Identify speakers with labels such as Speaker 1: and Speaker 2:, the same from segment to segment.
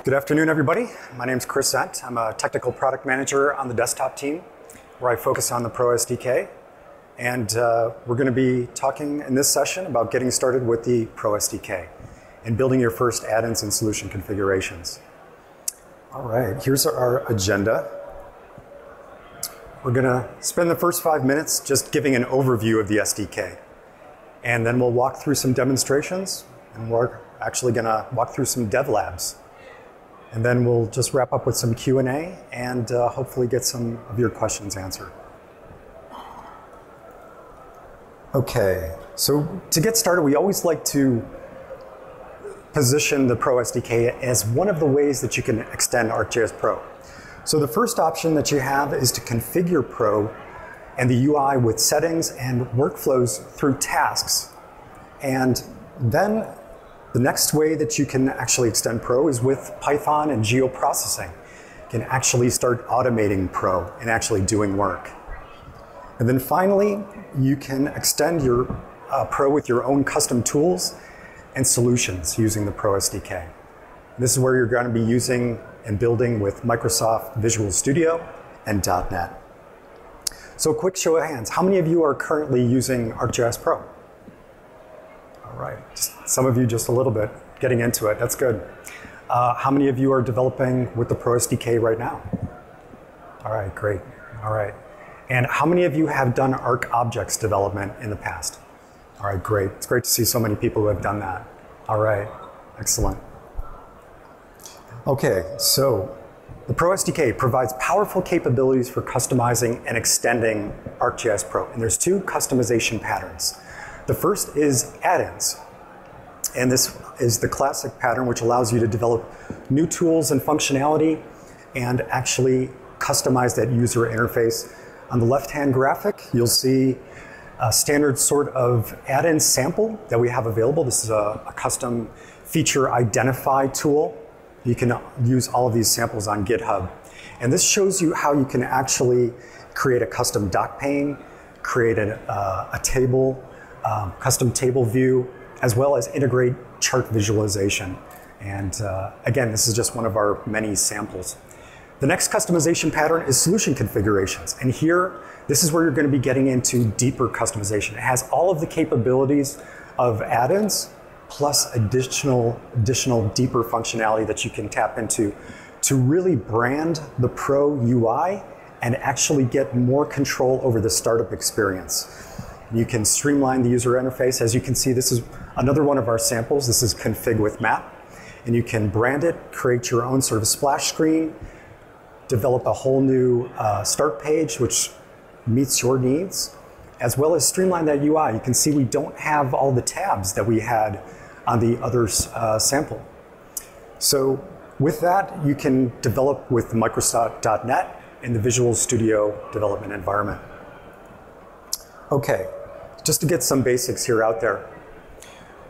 Speaker 1: Good afternoon, everybody. My name is Chris Ent. I'm a technical product manager on the desktop team, where I focus on the Pro SDK. And we're going to be talking in this session about getting started with the Pro SDK and building your first add-ins and solution configurations. All right, here's our agenda. We're going to spend the first 5 minutes just giving an overview of the SDK. And then we'll walk through some demonstrations, and we're actually going to walk through some dev labs. And then we'll just wrap up with some Q&A and hopefully get some of your questions answered. Okay, so to get started, we always like to position the Pro SDK as one of the ways that you can extend ArcGIS Pro. So the first option that you have is to configure Pro and the UI with settings and workflows through tasks. And then the next way that you can actually extend Pro is with Python and geoprocessing. You can actually start automating Pro and actually doing work. And then finally, you can extend your Pro with your own custom tools and solutions using the Pro SDK. This is where you're going to be using and building with Microsoft Visual Studio and .NET. So a quick show of hands. How many of you are currently using ArcGIS Pro? All right, some of you just a little bit, getting into it, that's good. How many of you are developing with the Pro SDK right now? All right, great, all right. And how many of you have done ArcObjects development in the past? All right, great, it's great to see so many people who have done that. All right, excellent. Okay, so the Pro SDK provides powerful capabilities for customizing and extending ArcGIS Pro, and there's two customization patterns. The first is add-ins, and this is the classic pattern which allows you to develop new tools and functionality and actually customize that user interface. On the left-hand graphic, you'll see a standard sort of add-in sample that we have available. This is a custom feature identify tool. You can use all of these samples on GitHub. And this shows you how you can actually create a custom doc pane, create a table, custom table view, as well as integrate chart visualization. And again, this is just one of our many samples. The next customization pattern is solution configurations. And here, this is where you're going to be getting into deeper customization. It has all of the capabilities of add-ins, plus additional deeper functionality that you can tap into to really brand the Pro UI and actually get more control over the startup experience. You can streamline the user interface. As you can see, this is another one of our samples. This is config with map. And you can brand it, create your own sort of splash screen, develop a whole new start page which meets your needs, as well as streamline that UI. You can see we don't have all the tabs that we had on the other sample. So with that, you can develop with Microsoft.NET in the Visual Studio development environment. Okay. Just to get some basics here out there,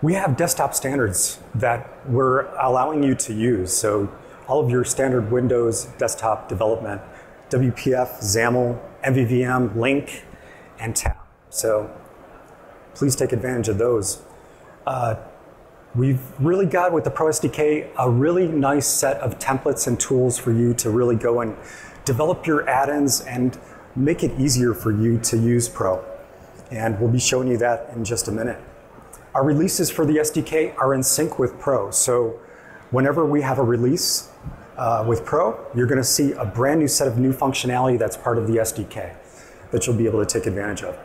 Speaker 1: we have desktop standards that we're allowing you to use. So all of your standard Windows desktop development, WPF, XAML, MVVM, Link, and TAP. So please take advantage of those. We've really got with the Pro SDK a really nice set of templates and tools for you to really go and develop your add-ins and make it easier for you to use Pro. And we'll be showing you that in just a minute. Our releases for the SDK are in sync with Pro. So whenever we have a release with Pro, you're going to see a brand new set of new functionality that's part of the SDK that you'll be able to take advantage of.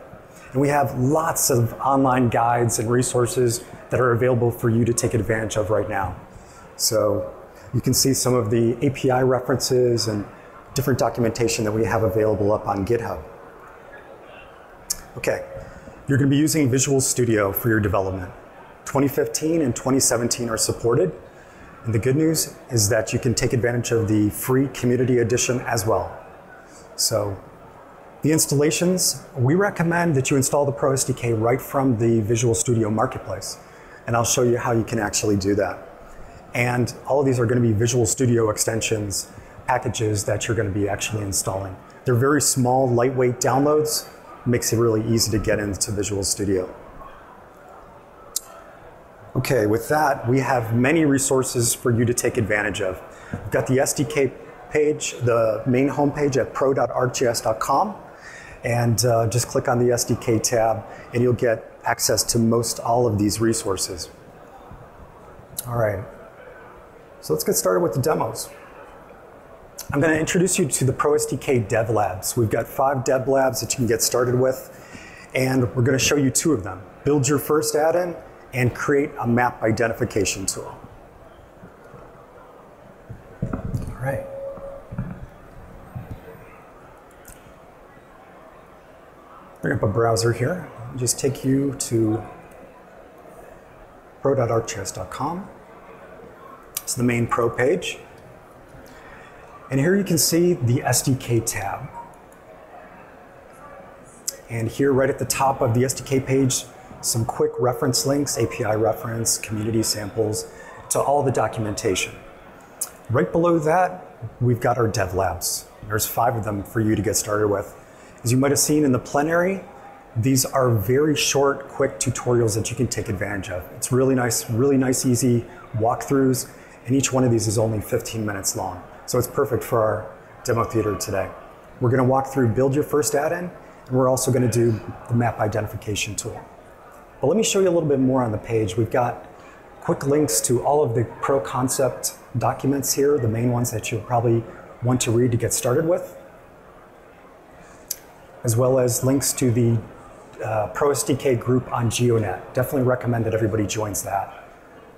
Speaker 1: And we have lots of online guides and resources that are available for you to take advantage of right now. So you can see some of the API references and different documentation that we have available up on GitHub. Okay, you're going to be using Visual Studio for your development. 2015 and 2017 are supported. And the good news is that you can take advantage of the free community edition as well. So the installations, we recommend that you install the Pro SDK right from the Visual Studio Marketplace. And I'll show you how you can actually do that. And all of these are going to be Visual Studio extensions, packages that you're going to be actually installing. They're very small, lightweight downloads. Makes it really easy to get into Visual Studio. Okay, with that, we have many resources for you to take advantage of. We've got the SDK page, the main homepage at pro.arcgis.com, and just click on the SDK tab, and you'll get access to most all of these resources. All right, so let's get started with the demos. I'm going to introduce you to the Pro SDK Dev Labs. We've got 5 Dev Labs that you can get started with, and we're going to show you 2 of them. Build your first add-in and create a map identification tool. All right. Bring up a browser here. Just take you to pro.arcgis.com. It's the main Pro page. And here you can see the SDK tab. And here right at the top of the SDK page, some quick reference links, API reference, community samples, to all the documentation. Right below that, we've got our Dev Labs. There's 5 of them for you to get started with. As you might have seen in the plenary, these are very short, quick tutorials that you can take advantage of. It's really nice, easy walkthroughs, and each one of these is only 15 minutes long. So it's perfect for our demo theater today. We're going to walk through build your first add-in, and we're also going to do the map identification tool. But let me show you a little bit more on the page. We've got quick links to all of the Pro concept documents here, the main ones that you'll probably want to read to get started with, as well as links to the Pro SDK group on GeoNet. Definitely recommend that everybody joins that.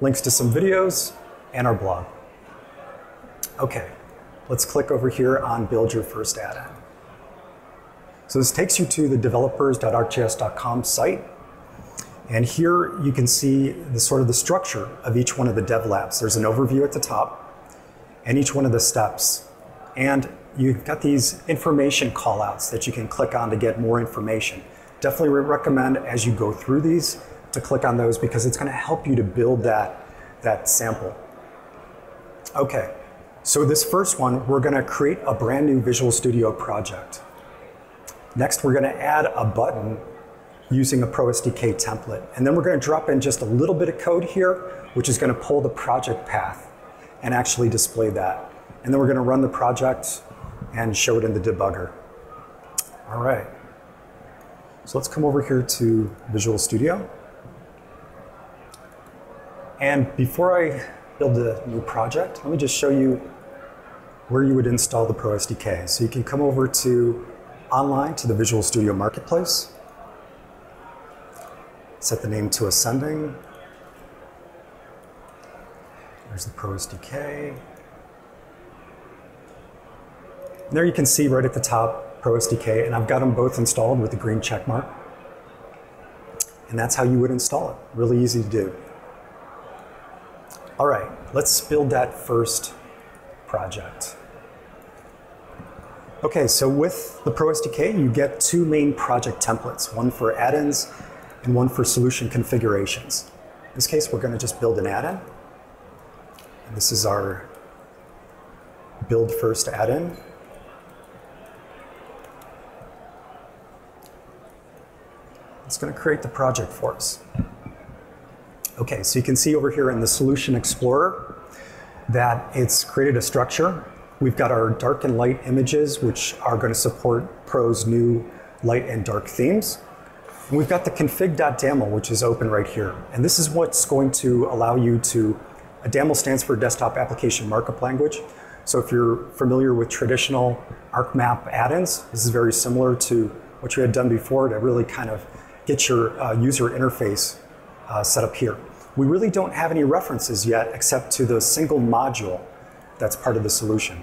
Speaker 1: Links to some videos and our blog. Okay, let's click over here on Build Your First Add-in. So this takes you to the developers.arcgis.com site. And here you can see the sort of the structure of each one of the Dev Labs. There's an overview at the top and each one of the steps. And you've got these information callouts that you can click on to get more information. Definitely recommend as you go through these to click on those because it's going to help you to build that sample. Okay, so this first one, we're going to create a brand new Visual Studio project. Next, we're going to add a button using a Pro SDK template. And then we're going to drop in just a little bit of code here, which is going to pull the project path and actually display that. And then we're going to run the project and show it in the debugger. All right. So let's come over here to Visual Studio. And before I build a new project, let me just show you where you would install the Pro SDK. So you can come over to online to the Visual Studio Marketplace. Set the name to Ascending. There's the Pro SDK. And there you can see right at the top, Pro SDK, and I've got them both installed with the green check mark. And that's how you would install it. Really easy to do. All right, let's build that first project. Okay, so with the Pro SDK, you get 2 main project templates, one for add-ins and one for solution configurations. In this case, we're going to just build an add-in. And this is our build first add-in. It's going to create the project for us. Okay, so you can see over here in the Solution Explorer that it's created a structure. We've got our dark and light images, which are going to support Pro's new light and dark themes. And we've got the config.daml, which is open right here. And this is what's going to allow you to, DAML stands for Desktop Application Markup Language. So if you're familiar with traditional ArcMap add-ins, this is very similar to what you had done before to really kind of get your user interface set up here. We really don't have any references yet except to the single module that's part of the solution.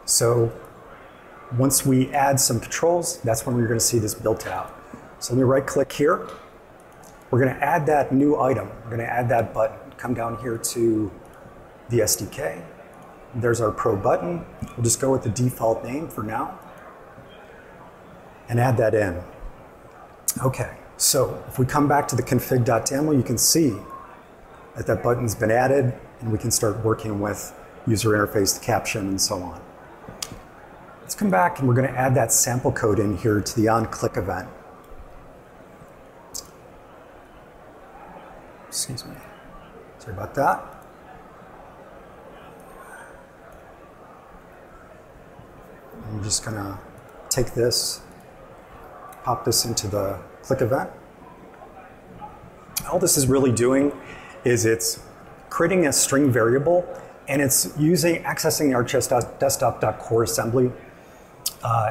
Speaker 1: So once we add some controls, that's when we're going to see this built out. So let me right click here. We're going to add that new item. We're going to add that button. Come down here to the SDK. There's our Pro button. We'll just go with the default name for now and add that in. Okay, so if we come back to the config.daml, you can see that that button's been added and we can start working with user interface, the caption, and so on. Let's come back and we're going to add that sample code in here to the onClick event. Excuse me. Sorry about that. I'm just gonna take this, pop this into the click event. All this is really doing is it's creating a string variable, and it's accessing the ArcGIS desktop.core assembly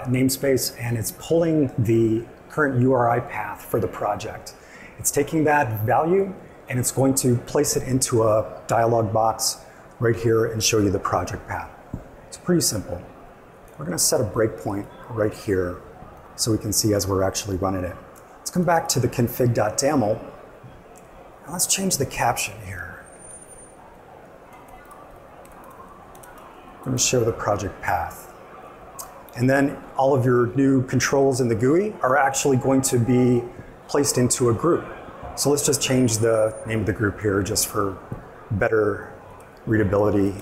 Speaker 1: namespace, and it's pulling the current URI path for the project. It's taking that value and it's going to place it into a dialog box right here and show you the project path. It's pretty simple. We're going to set a breakpoint right here so we can see as we're actually running it. Let's come back to the config.daml, and let's change the caption here. I'm going to show the project path. And then all of your new controls in the GUI are actually going to be placed into a group. So let's just change the name of the group here just for better readability.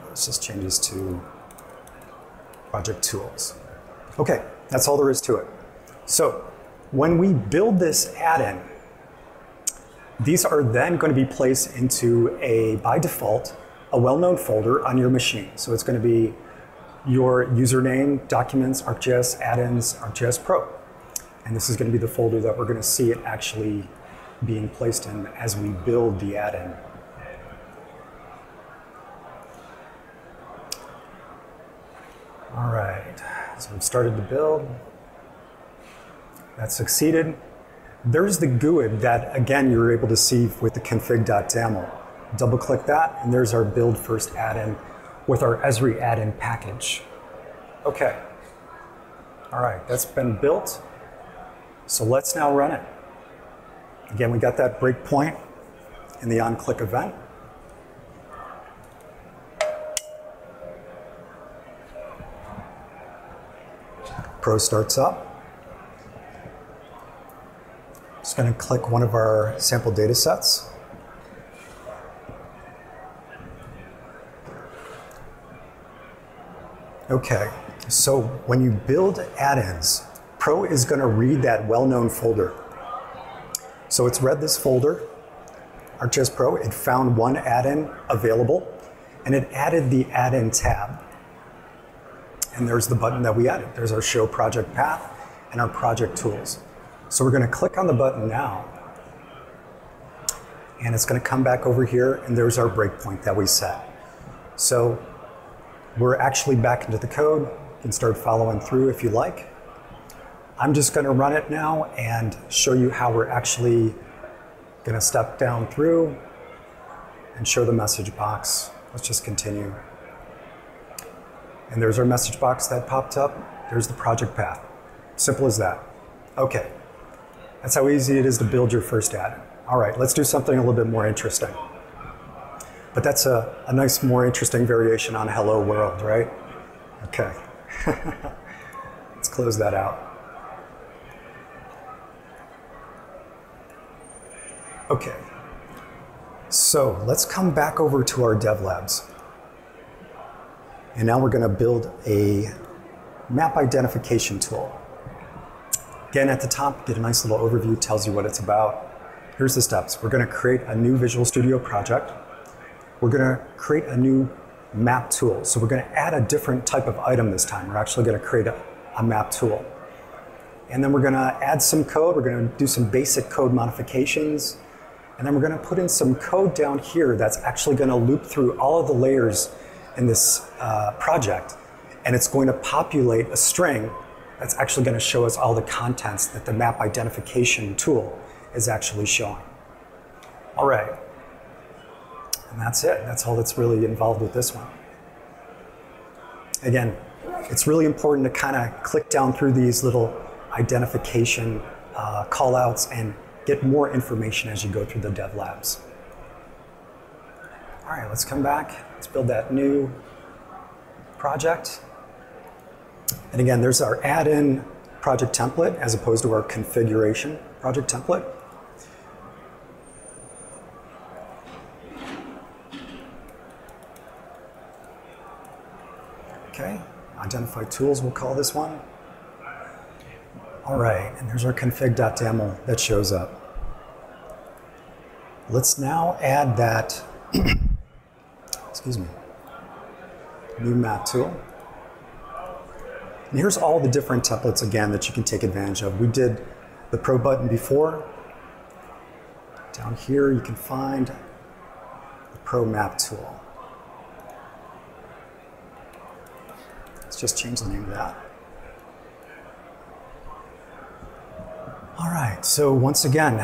Speaker 1: Let's just change this to Project Tools. Okay, that's all there is to it. So when we build this add-in, these are then going to be placed into by default, a well-known folder on your machine. So it's going to be your username, documents, ArcGIS, add-ins, ArcGIS Pro. And this is going to be the folder that we're going to see it actually being placed in as we build the add-in. All right, so we've started to build. That succeeded. There's the GUID that, again, you're able to see with the config.daml. Double-click that, and there's our build first add-in with our Esri add-in package. Okay. All right, that's been built. So let's now run it. Again, we got that breakpoint in the onClick event. Pro starts up. Just going to click one of our sample data sets. Okay, so when you build add-ins, Pro is going to read that well-known folder. So it's read this folder, ArcGIS Pro. It found one add-in available, and it added the add-in tab. And there's the button that we added. There's our Show Project Path and our Project Tools. So we're going to click on the button now, and it's going to come back over here, and there's our breakpoint that we set. So we're actually back into the code. You can start following through if you like. I'm just going to run it now and show you how we're actually going to step down through and show the message box. Let's just continue. And there's our message box that popped up. There's the project path. Simple as that. Okay. That's how easy it is to build your first add-in. All right, let's do something a little bit more interesting. But that's a nice, more interesting variation on Hello World, right? Okay. Let's close that out. Okay. So let's come back over to our Dev Labs. And now we're going to build a map identification tool. Again, at the top, get a nice little overview, tells you what it's about. Here's the steps. We're going to create a new Visual Studio project. We're going to create a new map tool. So we're going to add a different type of item this time. We're actually going to create a map tool. And then we're going to add some code. We're going to do some basic code modifications. And then we're going to put in some code down here that's actually going to loop through all of the layers in this project. And it's going to populate a string that's actually going to show us all the contents that the map identification tool is actually showing. All right. And that's it. That's all that's really involved with this one. Again, it's really important to kind of click down through these little identification callouts and get more information as you go through the Dev Labs. All right, let's come back. Let's build that new project. And again, there's our add-in project template as opposed to our configuration project template. Okay, identify tools, we'll call this one. All right, and there's our config.daml that shows up. Let's now add that, excuse me, new map tool. And here's all the different templates again that you can take advantage of. We did the Pro button before. Down here you can find the Pro map tool. Let's just change the name of that. All right, so once again,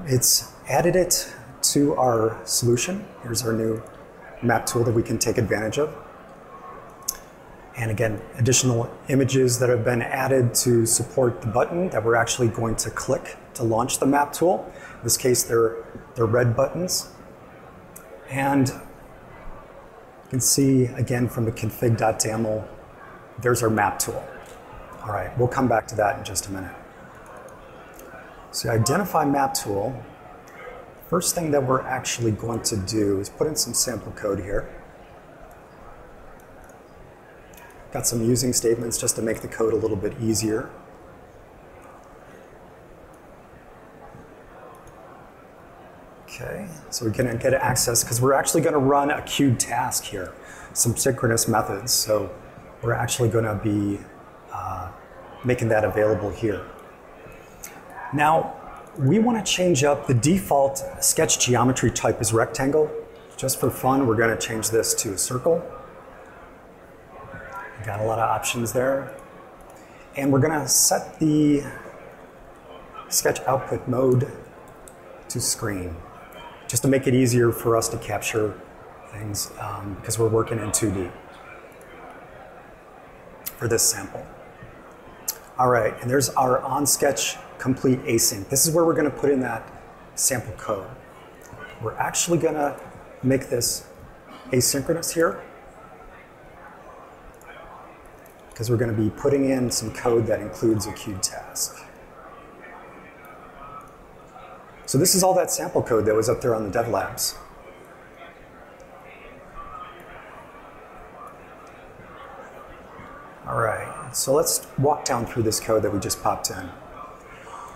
Speaker 1: it's added it to our solution. Here's our new map tool that we can take advantage of. And again, additional images that have been added to support the button that we're actually going to click to launch the map tool. In this case, they're red buttons. And you can see, again, from the config.daml, there's our map tool. All right, we'll come back to that in just a minute. So identify map tool. First thing that we're actually going to do is put in some sample code here. Got some using statements just to make the code a little bit easier. Okay, so we're going to get access because we're actually going to run a queued task here, some synchronous methods. So we're actually going to be making that available here. Now, we want to change up the default sketch geometry type is rectangle. Just for fun, we're going to change this to a circle. Got a lot of options there. And we're going to set the sketch output mode to screen, just to make it easier for us to capture things because we're working in 2D for this sample. All right, and there's our on-sketch complete async. This is where we're going to put in that sample code. We're actually going to make this asynchronous here because we're going to be putting in some code that includes a queued task. So this is all that sample code that was up there on the Dev Labs. All right, so let's walk down through this code that we just popped in.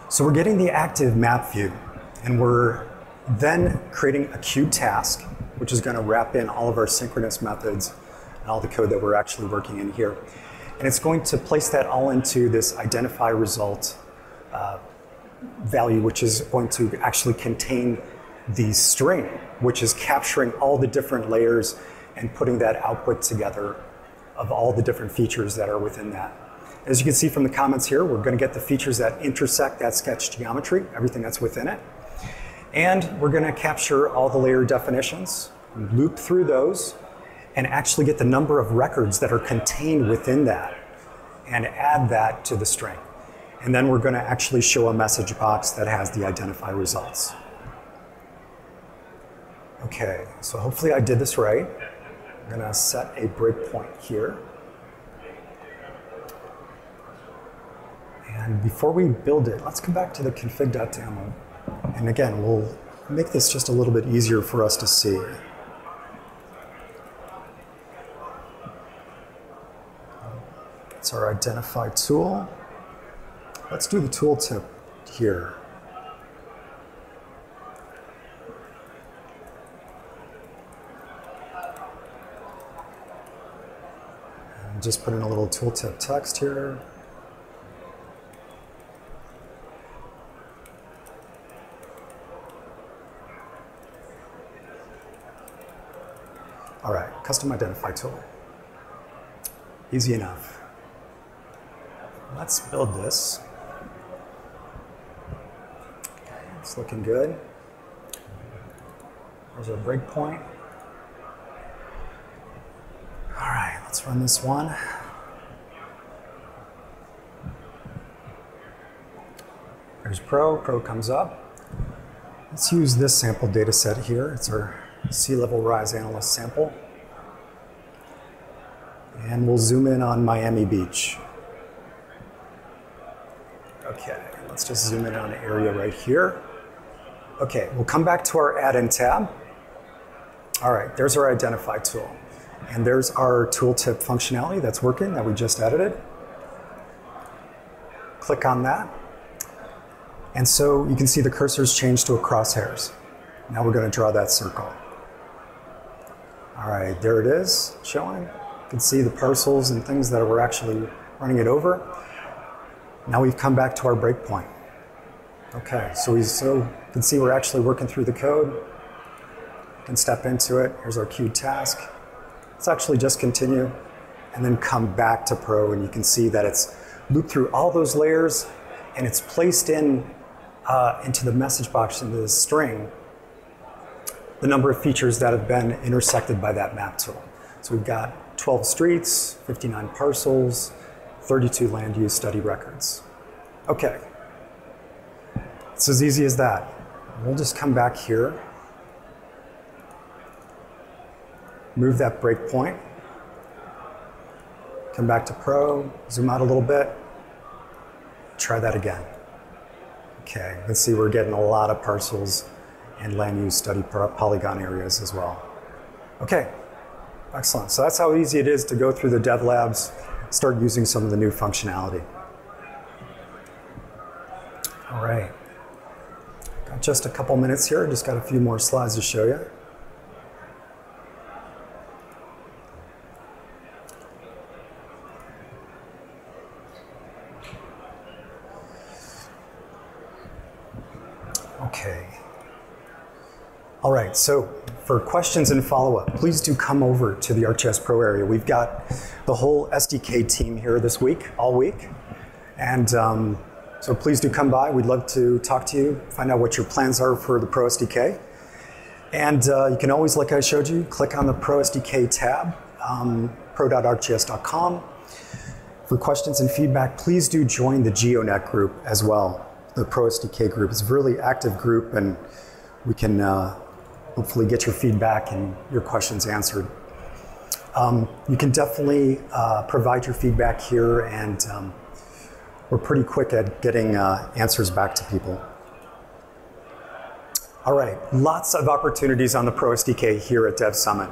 Speaker 1: So we're getting the active map view, and we're then creating a queued task, which is going to wrap in all of our synchronous methods and all the code that we're actually working in here. And it's going to place that all into this identify result value, which is going to actually contain the string, which is capturing all the different layers and putting that output together of all the different features that are within that. As you can see from the comments here, we're going to get the features that intersect that sketch geometry, everything that's within it. And we're going to capture all the layer definitions, loop through those, and actually get the number of records that are contained within that and add that to the string. And then we're going to actually show a message box that has the identify results. Okay, so hopefully I did this right. I'm going to set a breakpoint here. And before we build it, let's come back to the config.daml. And again, we'll make this just a little bit easier for us to see. It's our identify tool. Let's do the tooltip here. And just put in a little tooltip text here. All right, custom identify tool. Easy enough. Let's build this. Okay, it's looking good. There's our breakpoint. All right, let's run this one. There's Pro. Pro comes up. Let's use this sample data set here. It's our sea level rise analyst sample. And we'll zoom in on Miami Beach. Okay, let's just zoom in on an area right here. Okay, we'll come back to our add-in tab. All right, there's our identify tool. And there's our tooltip functionality that's working that we just edited. Click on that. And so you can see the cursor's changed to a crosshairs. Now we're going to draw that circle. All right, there it is, showing. You can see the parcels and things that we're actually running it over. Now we've come back to our breakpoint. Okay, so you can see we're actually working through the code. We can step into it. Here's our queued task. Let's actually just continue and then come back to Pro, and you can see that it's looped through all those layers and it's placed into the message box, into the string, the number of features that have been intersected by that map tool. So we've got 12 streets, 59 parcels, 32 land use study records. Okay, it's as easy as that. We'll just come back here, move that breakpoint, come back to Pro, zoom out a little bit, try that again. Okay, you can see we're getting a lot of parcels and land use study polygon areas as well. Okay, excellent. So that's how easy it is to go through the Dev Labs, start using some of the new functionality. All right, got just a couple minutes here, just got a few more slides to show you. Okay. All right, so for questions and follow-up, please do come over to the ArcGIS Pro area. We've got the whole SDK team here this week, all week. And so please do come by. We'd love to talk to you, find out what your plans are for the Pro SDK. And you can always, like I showed you, click on the Pro SDK tab, pro.arcgis.com. For questions and feedback, please do join the GeoNet group as well. The Pro SDK group is a really active group, and we can hopefully get your feedback and your questions answered. You can definitely provide your feedback here, and we're pretty quick at getting answers back to people. All right, lots of opportunities on the Pro SDK here at Dev Summit.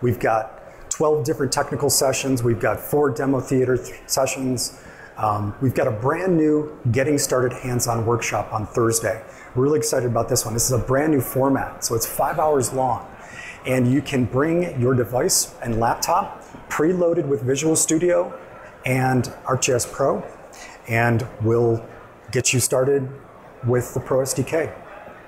Speaker 1: We've got 12 different technical sessions. We've got 4 demo theater sessions. We've got a brand new Getting Started Hands-On workshop on Thursday. We're really excited about this one. This is a brand new format, so it's 5 hours long. And you can bring your device and laptop preloaded with Visual Studio and ArcGIS Pro, and we'll get you started with the Pro SDK.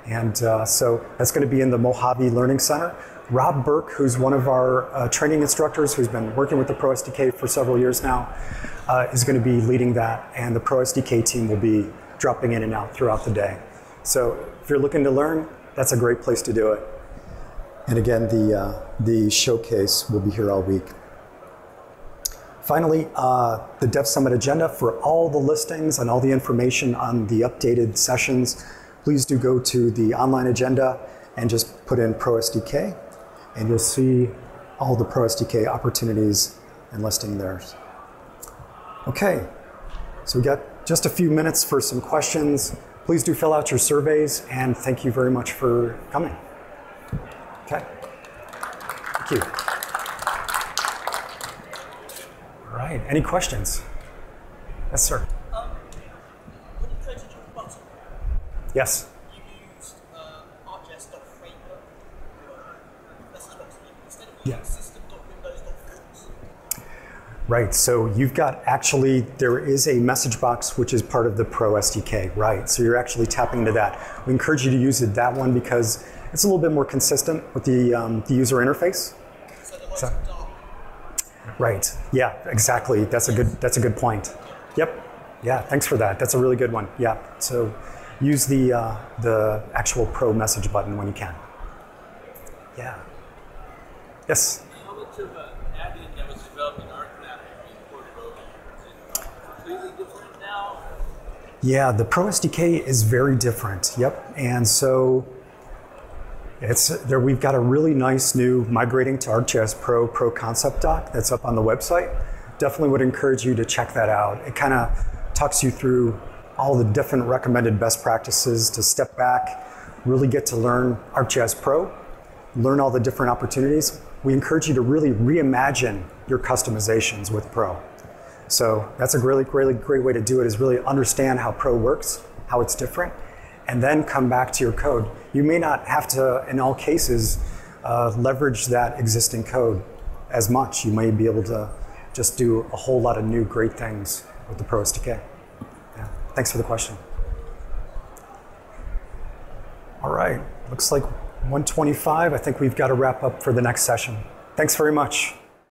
Speaker 1: And so that's going to be in the Mojave Learning Center. Rob Burke, who's one of our training instructors, who's been working with the Pro SDK for several years now, is going to be leading that, and the Pro SDK team will be dropping in and out throughout the day. So if you're looking to learn, that's a great place to do it. And again, the showcase will be here all week. Finally, the Dev Summit agenda for all the listings and all the information on the updated sessions, please do go to the online agenda and just put in Pro SDK, and you'll see all the Pro SDK opportunities and listing there. Okay, so we got just a few minutes for some questions. Please do fill out your surveys, and thank you very much for coming. Okay, thank you. All right, any questions? Yes, sir.
Speaker 2: When you created your button,
Speaker 1: Yes.
Speaker 2: you used ArcGIS.framework message box instead of using system.windows.forms.
Speaker 1: Right, so you've got actually, there is a message box which is part of the Pro SDK, right? So you're actually tapping into that. We encourage you to use that one because it's a little bit more consistent with the user interface.
Speaker 2: So the lights are dark.
Speaker 1: Right, yeah, exactly. That's a good point. Yep, yeah, thanks for that. That's a really good one. Yeah, so use the actual Pro message button when you can. Yeah. Yes?
Speaker 3: How much of an add-in that was developed in ArcMap imported over? Is it completely different now?
Speaker 1: Yeah, the Pro SDK is very different. Yep, and so we've got a really nice new migrating to ArcGIS Pro concept doc that's up on the website. Definitely would encourage you to check that out. It kind of talks you through all the different recommended best practices to step back, really get to learn ArcGIS Pro, learn all the different opportunities. We encourage you to really reimagine your customizations with Pro. So that's a really great way to do it, is really understand how Pro works, how it's different, and then come back to your code. You may not have to, in all cases, leverage that existing code as much. You may be able to just do a whole lot of new great things with the Pro SDK. Yeah. Thanks for the question. All right, looks like 1:25. I think we've got to wrap up for the next session. Thanks very much.